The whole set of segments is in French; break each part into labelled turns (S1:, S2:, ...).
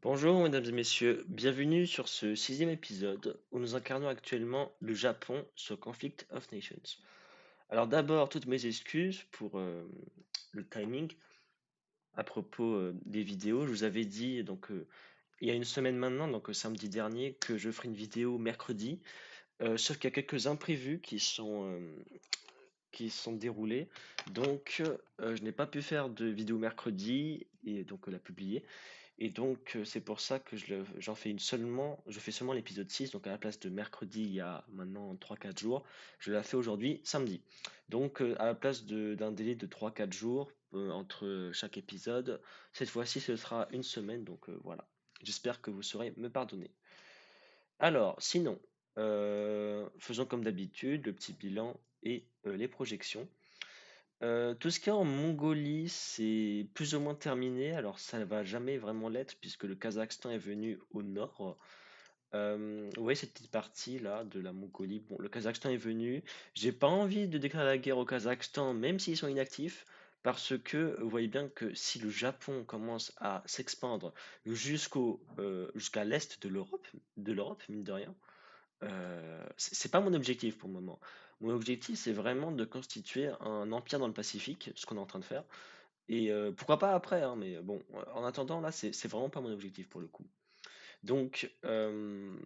S1: Bonjour mesdames et messieurs, bienvenue sur ce sixième épisode où nous incarnons actuellement le Japon sur Conflict of Nations. Alors d'abord, toutes mes excuses pour le timing à propos des vidéos. Je vous avais dit il y a une semaine maintenant, samedi dernier, que je ferai une vidéo mercredi, sauf qu'il y a quelques imprévus qui sont déroulés. Je n'ai pas pu faire de vidéo mercredi et la publier. C'est pour ça que j'en fais je fais seulement l'épisode 6 donc à la place de mercredi il y a maintenant 3 4 jours, je la fais aujourd'hui samedi. À la place d'un délai de 3 4 jours entre chaque épisode, cette fois-ci ce sera une semaine, voilà. J'espère que vous saurez me pardonner. Alors, sinon, faisons comme d'habitude le petit bilan et les projections. Tout ce qu'il y a en Mongolie, c'est plus ou moins terminé. Alors, ça ne va jamais vraiment l'être puisque le Kazakhstan est venu au nord. Vous voyez cette petite partie là de la Mongolie. Bon, le Kazakhstan est venu. J'ai pas envie de déclarer la guerre au Kazakhstan, même s'ils sont inactifs, parce que vous voyez bien que si le Japon commence à s'expandre jusqu'à l'est de l'Europe, mine de rien, c'est pas mon objectif pour le moment. Mon objectif, c'est vraiment de constituer un empire dans le Pacifique, ce qu'on est en train de faire. Pourquoi pas après, hein, mais bon, en attendant, là, c'est vraiment pas mon objectif pour le coup. Donc, le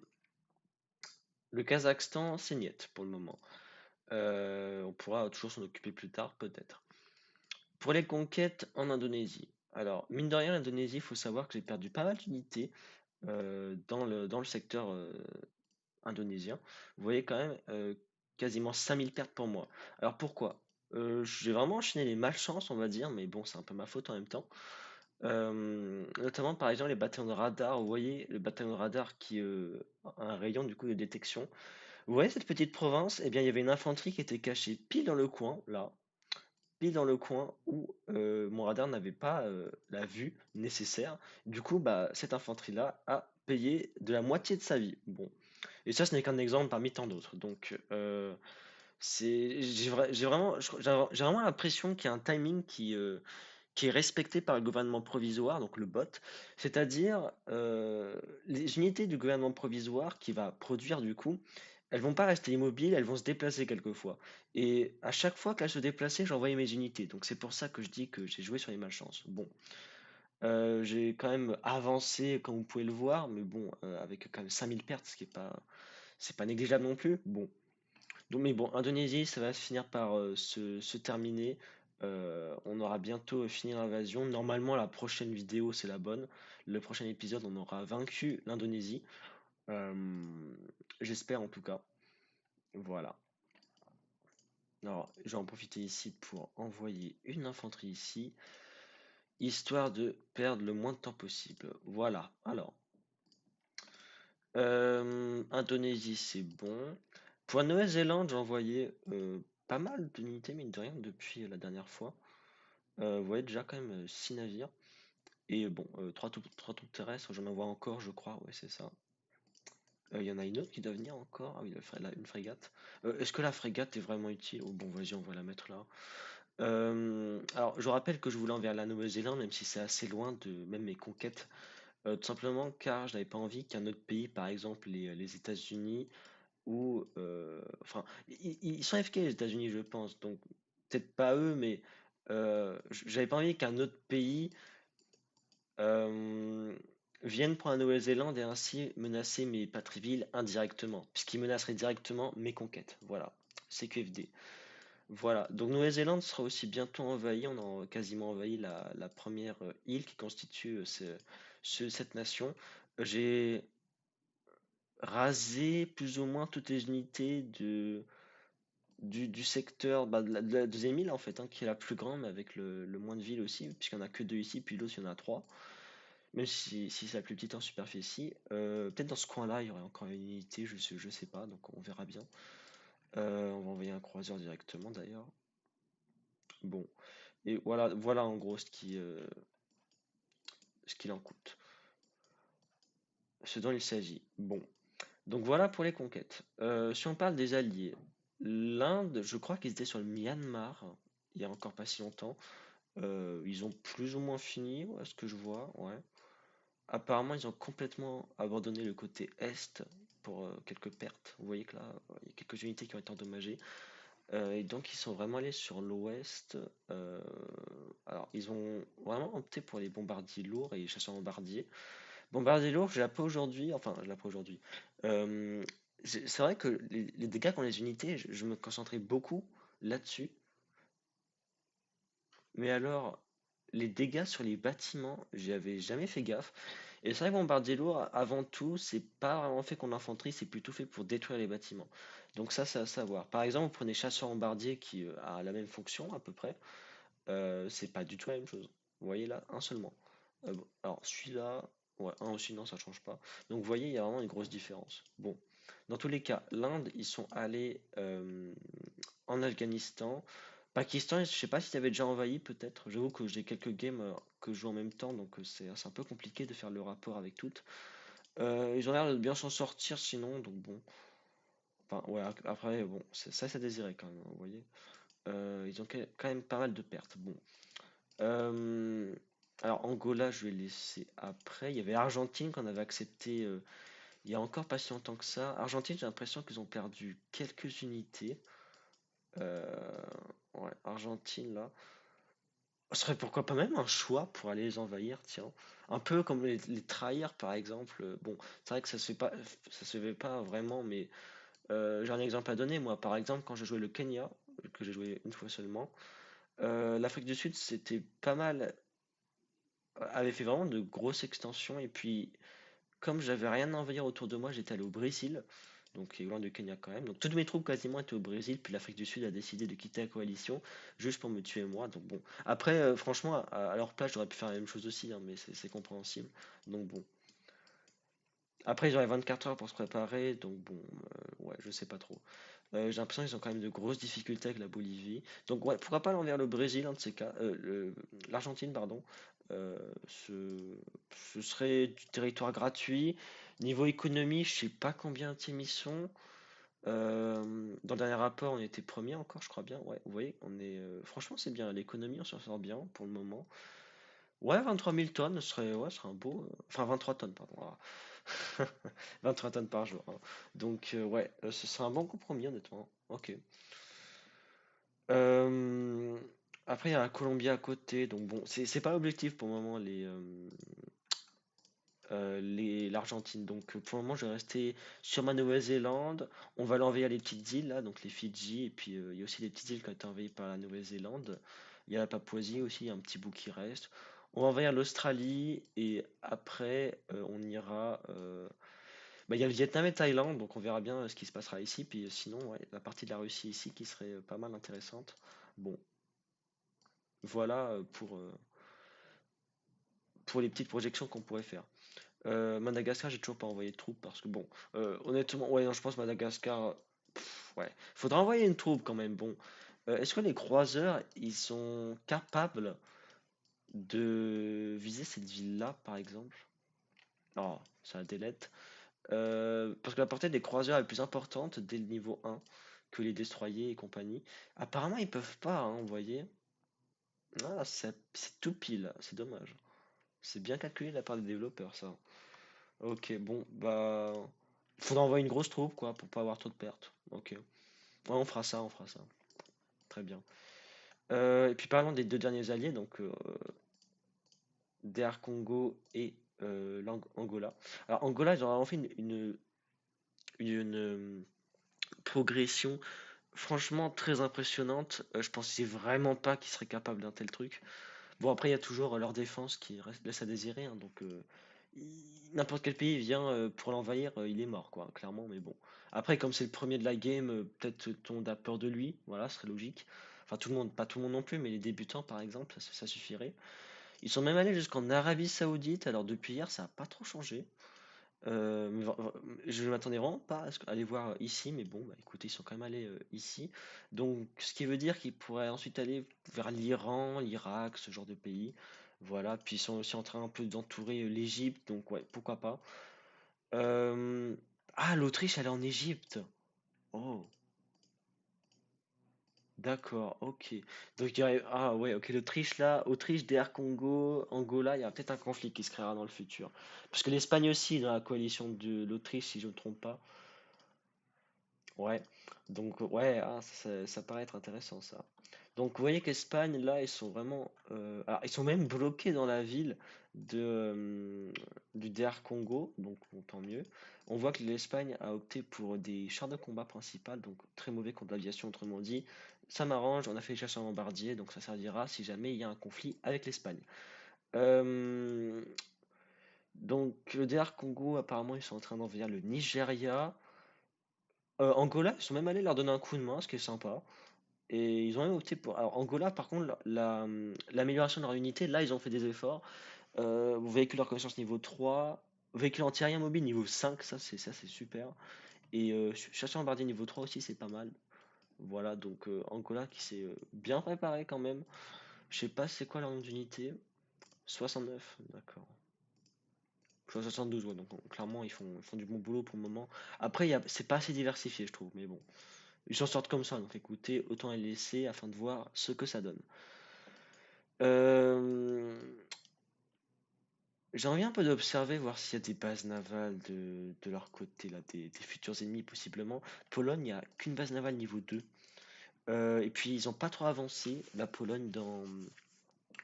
S1: Kazakhstan, c'est niet pour le moment. On pourra toujours s'en occuper plus tard, peut-être. Pour les conquêtes en Indonésie. Alors, mine de rien, l'Indonésie, il faut savoir que j'ai perdu pas mal d'unités dans le secteur indonésien. Vous voyez quand même quasiment 5000 pertes pour moi. Alors pourquoi? J'ai vraiment enchaîné les malchances, on va dire, mais bon, c'est un peu ma faute en même temps. Notamment par exemple les bataillons de radar, vous voyez le bataillon de radar qui a un rayon du coup de détection. Vous voyez cette petite province? Eh bien il y avait une infanterie qui était cachée pile dans le coin, là, pile dans le coin où mon radar n'avait pas la vue nécessaire. Du coup, bah, cette infanterie-là a payé de la moitié de sa vie. Bon, et ça, ce n'est qu'un exemple parmi tant d'autres. J'ai vraiment l'impression qu'il y a un timing qui est respecté par le gouvernement provisoire, donc le BOT, c'est-à-dire les unités du gouvernement provisoire qui va produire du coup, elles vont pas rester immobiles, elles vont se déplacer quelquefois. Et à chaque fois qu'elles se déplaçaient, j'envoyais mes unités. Donc c'est pour ça que je dis que j'ai joué sur les malchances. Bon, j'ai quand même avancé, comme vous pouvez le voir, mais bon, avec quand même 5000 pertes, ce qui est pas, c'est pas négligeable non plus. Bon, mais bon, Indonésie, ça va se finir par se terminer. On aura bientôt fini l'invasion. Normalement, la prochaine vidéo, c'est la bonne. Le prochain épisode, on aura vaincu l'Indonésie. Euh, J'espère en tout cas. Voilà. Alors, je vais en profiter ici pour envoyer une infanterie ici, histoire de perdre le moins de temps possible. Voilà. Alors, Indonésie, c'est bon. Pour la Nouvelle-Zélande, j'ai envoyé pas mal d'unités, mine de rien, depuis la dernière fois. Vous voyez déjà quand même 6 navires. Et bon, 3 troupes terrestres, j'en envoie encore, je crois, ouais, c'est ça. Il y en a une autre qui doit venir encore. Ah oui, une frégate. Est-ce que la frégate est vraiment utile? Oh bon, vas-y, on va la mettre là. Alors, je rappelle que je voulais envers la Nouvelle-Zélande, même si c'est assez loin de même mes conquêtes. Tout simplement car je n'avais pas envie qu'un autre pays, par exemple les États-Unis, enfin, ils sont FK les États-Unis, je pense, donc peut-être pas eux, mais j'avais pas envie qu'un autre pays euh, vienne pour la Nouvelle-Zélande et ainsi menacer mes patries villes indirectement, puisqu'ils menaceraient directement mes conquêtes. Voilà, CQFD. Voilà, donc Nouvelle-Zélande sera aussi bientôt envahie, on a quasiment envahi la première île qui constitue cette nation. J'ai rasé plus ou moins toutes les unités du secteur de la deuxième île en fait, hein, qui est la plus grande, mais avec le moins de villes aussi, puisqu'il n'y en a que deux ici, puis l'autre il y en a trois, même si c'est la plus petite en superficie. Peut-être dans ce coin-là il y aurait encore une unité, je sais pas, donc on verra bien. On va envoyer un croiseur directement d'ailleurs. Bon, et voilà en gros ce qu'il en coûte, ce dont il s'agit. Bon, donc voilà pour les conquêtes. Si on parle des alliés, l'Inde, je crois qu'ils étaient sur le Myanmar il y a encore pas si longtemps. Ils ont plus ou moins fini, ouais, ce que je vois, ouais. apparemment, ils ont complètement abandonné le côté est pour quelques pertes. Vous voyez que là, il y a quelques unités qui ont été endommagées. Et donc, ils sont vraiment allés sur l'ouest. euh, alors, ils ont vraiment opté pour les bombardiers lourds et les chasseurs bombardiers. Bombardier lourd, je l'ai pas aujourd'hui. Enfin, je l'ai pas aujourd'hui. Euh, c'est vrai que les dégâts qu'ont les unités, je me concentrais beaucoup là-dessus. Mais alors, les dégâts sur les bâtiments, j'y avais jamais fait gaffe. Et c'est vrai que Bombardier lourd, avant tout, c'est pas vraiment fait contre l'infanterie, c'est plutôt fait pour détruire les bâtiments. Donc ça, c'est à savoir. Par exemple, vous prenez Chasseur Bombardier qui a la même fonction à peu près, c'est pas du tout la même chose. Vous voyez là, un seulement. Bon, alors celui-là, ouais, un aussi, non, ça change pas. Donc vous voyez, il y a vraiment une grosse différence. Bon, dans tous les cas, l'Inde, ils sont allés en Afghanistan. Pakistan, je sais pas si tu avais déjà envahi peut-être. J'avoue que j'ai quelques games que je joue en même temps, donc c'est un peu compliqué de faire le rapport avec toutes. Ils ont l'air de bien s'en sortir sinon, donc bon. Enfin, ouais, après, bon, c'est à désirer quand même, vous voyez. Ils ont quand même pas mal de pertes. Bon. Euh, alors, Angola, je vais laisser après. Il y avait Argentine qu'on avait accepté il y a encore pas si longtemps que ça. Argentine, j'ai l'impression qu'ils ont perdu quelques unités. Euh, ouais, Argentine, là. Ce serait pourquoi pas même un choix pour aller les envahir, tiens. Un peu comme les trahir, par exemple. Bon, c'est vrai que ça se fait pas vraiment, mais j'ai un exemple à donner. Moi, par exemple, quand je jouais le Kenya, que j'ai joué une fois seulement, l'Afrique du Sud, c'était pas mal, avait fait vraiment de grosses extensions. Et puis, comme j'avais rien à envahir autour de moi, j'étais allé au Brésil, donc qui est loin du Kenya quand même. Donc toutes mes troupes quasiment étaient au Brésil, puis l'Afrique du Sud a décidé de quitter la coalition juste pour me tuer moi. Donc bon, après franchement à leur place j'aurais pu faire la même chose aussi, hein, mais c'est compréhensible. Donc bon, après ils auraient 24 heures pour se préparer, donc bon, ouais, je sais pas trop. J'ai l'impression qu'ils ont quand même de grosses difficultés avec la Bolivie. Donc ouais, pourquoi pas l'envers le Brésil, un de ces cas, l'Argentine, pardon. Euh, ce, ce serait du territoire gratuit. Niveau économie, je sais pas combien de teams ils sont. Dans le dernier rapport, on était premier encore, je crois bien. Ouais, vous voyez, on est. Franchement, c'est bien. L'économie, on s'en sort bien pour le moment. Ouais, 23 000 tonnes, ce serait un beau. Enfin, 23 tonnes, pardon. Ah. 23 tonnes par jour, hein. Donc, ouais, ce serait un bon compromis, honnêtement. Ok. Euh, Après, il y a la Colombie à côté. Donc, bon, c'est pas l'objectif pour le moment, l'Argentine. Donc, pour le moment, je vais rester sur ma Nouvelle-Zélande. On va l'envahir les petites îles, là, donc les Fidji. Et puis, il y a aussi des petites îles qui ont été envahies par la Nouvelle-Zélande. Il y a la Papouasie aussi, un petit bout qui reste. On va envahir l'Australie. Et après, on ira. Bah, il y a le Vietnam et Thaïlande, donc on verra bien ce qui se passera ici. Puis sinon, ouais, la partie de la Russie ici qui serait pas mal intéressante. Bon, voilà pour les petites projections qu'on pourrait faire. Madagascar, j'ai toujours pas envoyé de troupes parce que bon, honnêtement, ouais, non, je pense Madagascar, ouais, faudra envoyer une troupe quand même. Bon, est-ce que les croiseurs, ils sont capables de viser cette ville-là, par exemple? Oh, ça délète. Parce que la portée des croiseurs est plus importante dès le niveau 1 que les destroyers et compagnie. Apparemment, ils peuvent pas, hein, vous voyez. Ah, c'est tout pile, c'est dommage. C'est bien calculé de la part des développeurs, ça. Ok, bon, bah. Faudra envoyer une grosse troupe, quoi, pour pas avoir trop de pertes. Ok. Ouais, on fera ça, on fera ça. Très bien. Et puis parlons des deux derniers alliés, donc DR Congo et Angola. Alors, Angola, ils ont vraiment fait une progression franchement très impressionnante. Je pensais vraiment pas qu'ils seraient capables d'un tel truc. Bon, après, il y a toujours leur défense qui laisse à désirer, hein, donc n'importe quel pays vient pour l'envahir, il est mort, quoi, clairement, mais bon. Après, comme c'est le premier de la game, peut-être tout le monde a peur de lui, voilà, ce serait logique. Enfin, tout le monde, pas tout le monde non plus, mais les débutants, par exemple, ça suffirait. Ils sont même allés jusqu'en Arabie Saoudite, alors depuis hier, ça n'a pas trop changé. Je m'attendais vraiment pas à les voir ici, mais bon, bah, écoutez, ils sont quand même allés ici. Donc, ce qui veut dire qu'ils pourraient ensuite aller vers l'Iran, l'Irak, ce genre de pays. Voilà, puis ils sont aussi en train un peu d'entourer l'Égypte, donc ouais, pourquoi pas. Euh, Ah, l'Autriche, elle est en Égypte. Oh, D'accord, ok. Donc il y aurait... Ah ouais, ok, l'Autriche là, Autriche, DR Congo, Angola, il y a peut-être un conflit qui se créera dans le futur. Parce que l'Espagne aussi est dans la coalition de l'Autriche, si je ne me trompe pas. Ouais, donc ouais, ça paraît être intéressant ça. Donc vous voyez qu'Espagne, là, ils sont vraiment... alors, ils sont même bloqués dans la ville du DR Congo, donc bon, tant mieux. On voit que l'Espagne a opté pour des chars de combat principales, donc très mauvais contre l'aviation, autrement dit. Ça m'arrange, on a fait les chasseurs bombardiers, donc ça servira si jamais il y a un conflit avec l'Espagne. Euh, donc le DR Congo, apparemment, ils sont en train d'envahir le Nigeria. Angola, ils sont même allés leur donner un coup de main, ce qui est sympa. Et ils ont même opté pour. Alors, Angola, par contre, l'amélioration de leur unité, là, ils ont fait des efforts. Véhicule de reconnaissance niveau 3, véhicule anti-aérien mobile niveau 5, ça c'est super. Et chasseur bombardier niveau 3 aussi, c'est pas mal. Voilà, donc Angola qui s'est bien préparé quand même. Je sais pas c'est quoi leur nombre d'unités. 69, d'accord. 72, ouais, donc clairement ils font du bon boulot pour le moment. Après, c'est pas assez diversifié, je trouve, mais bon. Ils s'en sortent comme ça, donc écoutez, autant les laisser afin de voir ce que ça donne. Euh, J'ai envie un peu d'observer, voir s'il y a des bases navales de leur côté, là, des futurs ennemis possiblement. Pologne, il n'y a qu'une base navale niveau 2. Et puis ils n'ont pas trop avancé, la Pologne,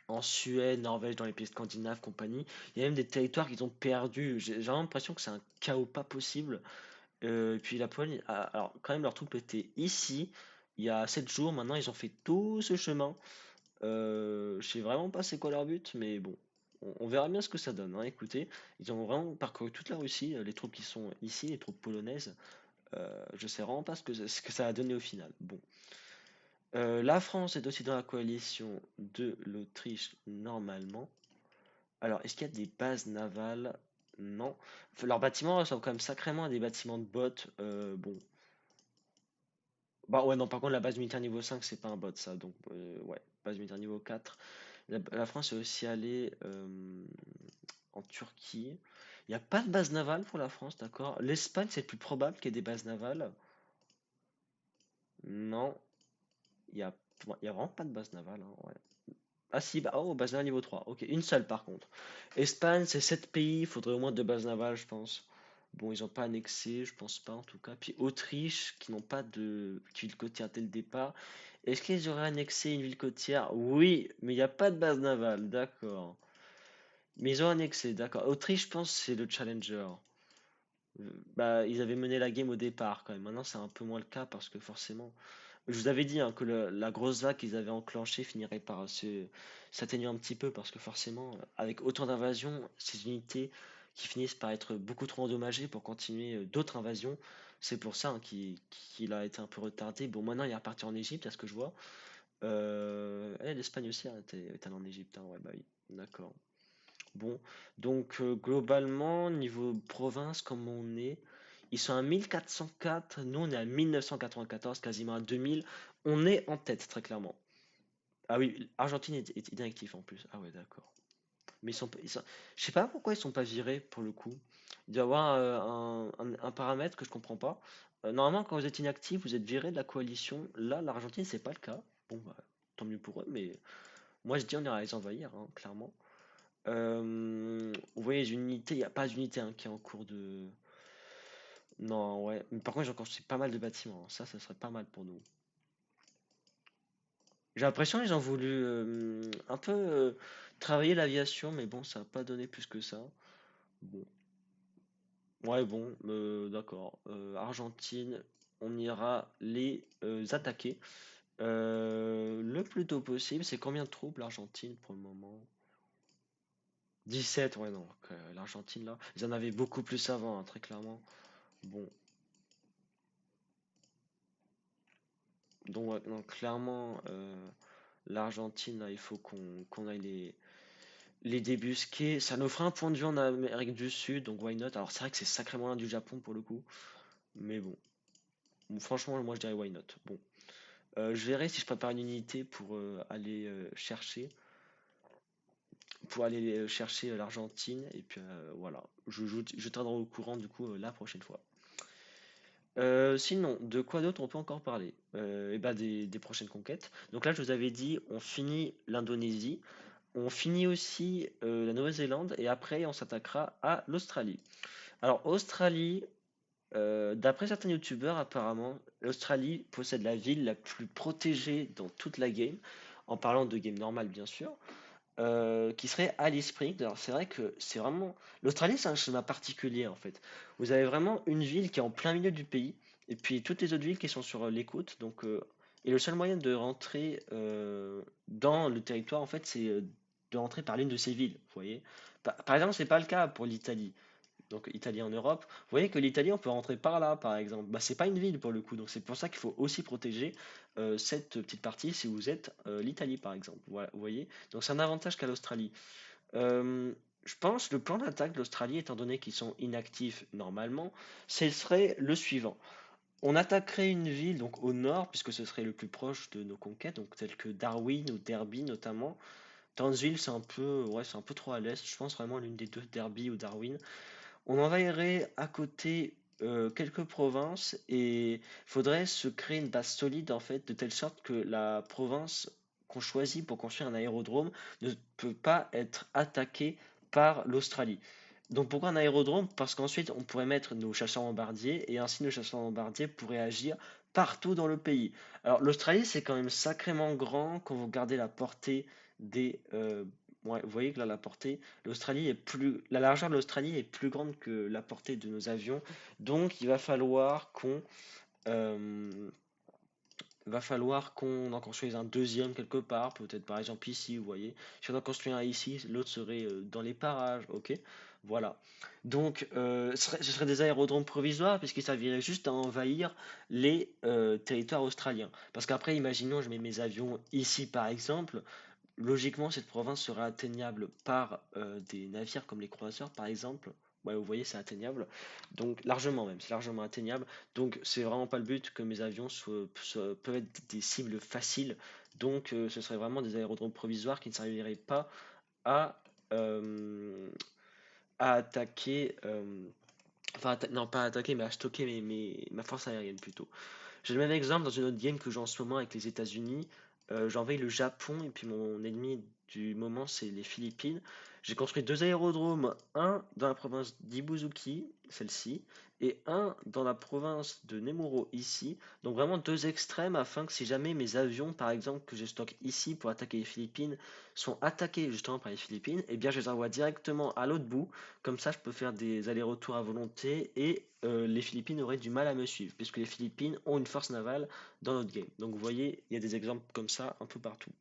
S1: en Suède, Norvège, dans les pays scandinaves, compagnie. Il y a même des territoires qu'ils ont perdus. J'ai vraiment l'impression que c'est un chaos pas possible. Et puis la Pologne, alors quand même, leurs troupes étaient ici. Il y a 7 jours, maintenant ils ont fait tout ce chemin. Je sais vraiment pas c'est quoi leur but, mais bon, on verra bien ce que ça donne, hein. Écoutez, ils ont vraiment parcouru toute la Russie, les troupes qui sont ici, les troupes polonaises. Je sais vraiment pas ce que ça a donné au final. Bon. La France est aussi dans la coalition de l'Autriche normalement. Alors, est-ce qu'il y a des bases navales? Non. Enfin, leurs bâtiments ressemblent quand même sacrément à des bâtiments de bottes. Bon. Bah ouais, non, par contre, la base militaire niveau 5 c'est pas un bot, ça. Donc, ouais, base militaire niveau 4. La France est aussi allée en Turquie. Il n'y a pas de base navale pour la France, d'accord. L'Espagne, c'est le plus probable qu'il y ait des bases navales. Non, il y a, il y a vraiment pas de base navale, hein, ouais. Ah si, bah, oh, base navale niveau 3. Ok, une seule par contre. Espagne, c'est 7 pays, il faudrait au moins 2 bases navales, je pense. Bon, ils n'ont pas annexé, je pense pas en tout cas. Puis Autriche, qui n'ont pas de ville côtière dès le départ. Est-ce qu'ils auraient annexé une ville côtière? Oui, mais il n'y a pas de base navale, d'accord. Mais ils ont annexé, d'accord. Autriche, je pense, c'est le challenger. Bah, ils avaient mené la game au départ quand même. Maintenant, c'est un peu moins le cas parce que forcément, je vous avais dit hein, que la grosse vague qu'ils avaient enclenchée finirait par s'atténuer un petit peu parce que forcément, avec autant d'invasions, ces unités qui finissent par être beaucoup trop endommagées pour continuer d'autres invasions, c'est pour ça hein, qu'il a été un peu retardé. Bon, maintenant, il est reparti en Égypte, à ce que je vois. L'Espagne aussi hein, est allée en Égypte, hein, ouais, bah oui, d'accord. Bon, donc globalement, niveau province, comme on est, ils sont à 1404, nous on est à 1994, quasiment à 2000. On est en tête, très clairement. Ah oui, Argentine est inactif en plus. Ah ouais, d'accord. Mais je sais pas pourquoi ils sont pas virés pour le coup. Il doit y avoir un paramètre que je comprends pas. Normalement, quand vous êtes inactif, vous êtes viré de la coalition. Là, l'Argentine, c'est pas le cas. Bon, bah, tant mieux pour eux, mais moi je dis on ira les envahir, hein, clairement. Vous voyez les unités, il n'y a pas d'unité hein, qui est en cours de. Non, ouais. Mais par contre, j'ai construit pas mal de bâtiments, hein. Ça serait pas mal pour nous. J'ai l'impression qu'ils ont voulu un peu travailler l'aviation, mais bon, ça n'a pas donné plus que ça. Bon. Ouais, bon, d'accord. Argentine, on ira les attaquer. Le plus tôt possible, c'est combien de troupes l'Argentine pour le moment? 17, ouais, non. L'Argentine, là, ils en avaient beaucoup plus avant, hein, très clairement. Bon, donc, ouais, non, clairement, l'Argentine, là, il faut qu'on aille les débusquer. Ça nous fera un point de vue en Amérique du Sud, donc why not? Alors, c'est vrai que c'est sacrément loin du Japon pour le coup, mais bon. Bon, franchement, moi je dirais why not. Bon, je verrai si je prépare une unité pour aller chercher l'Argentine, et puis voilà. Je tiendrai au courant du coup la prochaine fois. Sinon, de quoi d'autre on peut encore parler? Et bah des prochaines conquêtes. Donc là, je vous avais dit, on finit l'Indonésie, on finit aussi la Nouvelle-Zélande et après on s'attaquera à l'Australie. Alors, Australie, d'après certains youtubeurs, apparemment, l'Australie possède la ville la plus protégée dans toute la game, en parlant de game normale bien sûr, qui serait Alice Springs. Alors c'est vrai que c'est vraiment... L'Australie c'est un schéma particulier en fait. Vous avez vraiment une ville qui est en plein milieu du pays, et puis toutes les autres villes qui sont sur les côtes. Donc, et le seul moyen de rentrer dans le territoire en fait, c'est de rentrer par l'une de ces villes, vous voyez. Par exemple, c'est pas le cas pour l'Italie, donc Italie en Europe. Vous voyez que l'Italie, on peut rentrer par là, par exemple. Bah, c'est pas une ville pour le coup, donc c'est pour ça qu'il faut aussi protéger cette petite partie si vous êtes l'Italie, par exemple. Voilà, vous voyez? Donc c'est un avantage qu'à l'Australie. Euh, je pense le plan d'attaque de l'Australie, étant donné qu'ils sont inactifs normalement, ce serait le suivant. On attaquerait une ville donc au nord, puisque ce serait le plus proche de nos conquêtes, donc telles que Darwin ou Derby notamment. Townsville, c'est un peu, ouais, c'est un peu trop à l'est. Je pense vraiment à l'une des deux, Derby ou Darwin. On envahirait à côté quelques provinces et il faudrait se créer une base solide en fait, de telle sorte que la province qu'on choisit pour construire un aérodrome ne peut pas être attaquée par l'Australie. Donc pourquoi un aérodrome? Parce qu'ensuite on pourrait mettre nos chasseurs bombardiers et ainsi nos chasseurs bombardiers pourraient agir partout dans le pays. Alors l'Australie c'est quand même sacrément grand quand vous regardez la portée des... ouais, vous voyez que là la portée, la largeur de l'Australie est plus grande que la portée de nos avions. Donc il euh, va falloir qu'on en construise un deuxième quelque part, peut-être par exemple ici, vous voyez. Si on en construit un ici, l'autre serait dans les parages, ok? Voilà. Donc, ce serait des aérodromes provisoires puisqu'ils serviraient juste à envahir les territoires australiens. Parce qu'après, imaginons, je mets mes avions ici par exemple. Logiquement, cette province sera atteignable par des navires comme les croiseurs, par exemple. Ouais, vous voyez, c'est atteignable. Donc, largement même, c'est largement atteignable. Donc, c'est vraiment pas le but que mes avions peuvent être des cibles faciles. Donc, ce serait vraiment des aérodromes provisoires qui ne serviraient pas à, euh, à attaquer. Enfin, non, pas à attaquer, mais à stocker ma force aérienne plutôt. J'ai le même exemple dans une autre game que j'ai en ce moment avec les États-Unis. J'envahis le Japon et puis mon ennemi du moment c'est les Philippines. J'ai construit deux aérodromes, un dans la province d'Ibuzuki, celle-ci, et un dans la province de Nemuro ici. Donc vraiment deux extrêmes afin que si jamais mes avions, par exemple, que je stocke ici pour attaquer les Philippines, sont attaqués justement par les Philippines, et bien je les envoie directement à l'autre bout. Comme ça, je peux faire des allers-retours à volonté et les Philippines auraient du mal à me suivre, puisque les Philippines ont une force navale dans notre game. Donc vous voyez, il y a des exemples comme ça un peu partout.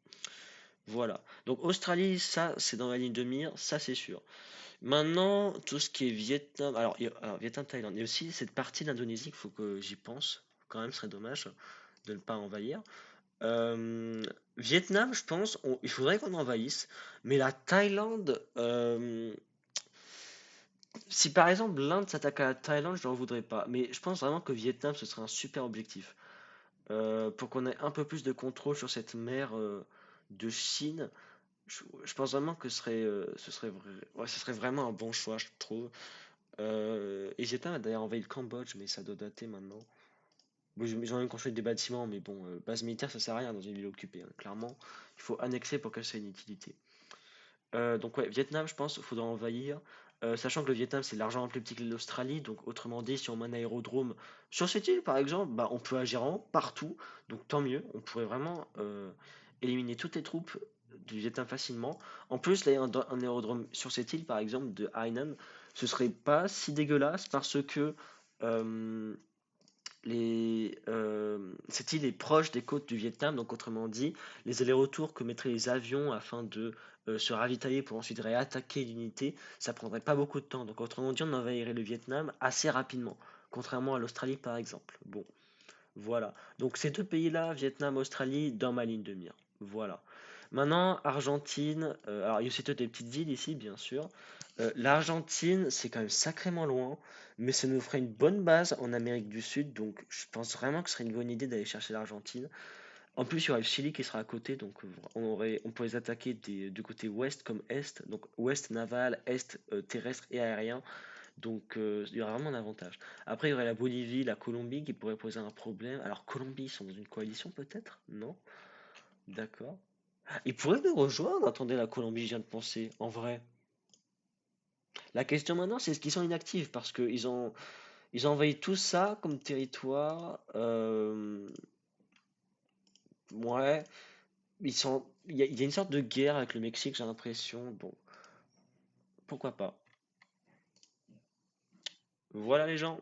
S1: Voilà. Donc Australie, ça, c'est dans la ligne de mire, ça c'est sûr. Maintenant, tout ce qui est Vietnam, alors Vietnam, Thaïlande, il y a aussi cette partie d'Indonésie qu'il faut que j'y pense. Quand même, ce serait dommage de ne pas envahir. Euh, Vietnam, je pense, il faudrait qu'on envahisse, mais la Thaïlande, si par exemple l'Inde s'attaque à la Thaïlande, je n'en voudrais pas. Mais je pense vraiment que Vietnam, ce serait un super objectif. Pour qu'on ait un peu plus de contrôle sur cette mer de Chine, je pense vraiment que ouais, ce serait vraiment un bon choix, je trouve. Et Vietnam a d'ailleurs envahi le Cambodge, mais ça doit dater maintenant. Bon, ils ont même construit des bâtiments, mais bon, base militaire, ça sert à rien dans une ville occupée, hein. Clairement, il faut annexer pour que ça ait une utilité. Donc ouais, Vietnam, je pense qu'il faudra envahir. Sachant que le Vietnam c'est largement plus petit que l'Australie, donc autrement dit, si on met un aérodrome sur cette île par exemple, bah, on peut agir en partout, donc tant mieux, on pourrait vraiment éliminer toutes les troupes du Vietnam facilement. En plus, là, un aérodrome sur cette île par exemple de Hainan, ce serait pas si dégueulasse parce que euh, cette île est proche des côtes du Vietnam, donc autrement dit, les allers-retours que mettraient les avions afin de se ravitailler pour ensuite réattaquer l'unité, ça prendrait pas beaucoup de temps. Donc autrement dit, on envahirait le Vietnam assez rapidement, contrairement à l'Australie par exemple. Bon, voilà. Donc ces deux pays-là, Vietnam, Australie, dans ma ligne de mire. Voilà. Maintenant, Argentine. Alors il y a aussi toutes les petites villes ici, bien sûr. L'Argentine, c'est quand même sacrément loin, mais ça nous ferait une bonne base en Amérique du Sud. Donc je pense vraiment que ce serait une bonne idée d'aller chercher l'Argentine. En plus, il y aurait le Chili qui sera à côté, donc on pourrait les attaquer du côté ouest comme est. Donc ouest naval, est terrestre et aérien. Donc, il y aura vraiment un avantage. Après, il y aurait la Bolivie, la Colombie qui pourraient poser un problème. Alors, Colombie, ils sont dans une coalition peut-être? Non? D'accord. Ils pourraient nous rejoindre. Attendez, la Colombie, je viens de penser. En vrai. La question maintenant, c'est est-ce qu'ils sont inactifs? Parce ils ont envahi tout ça comme territoire. Ouais. Il y a une sorte de guerre avec le Mexique, j'ai l'impression. Bon, pourquoi pas. Voilà les gens.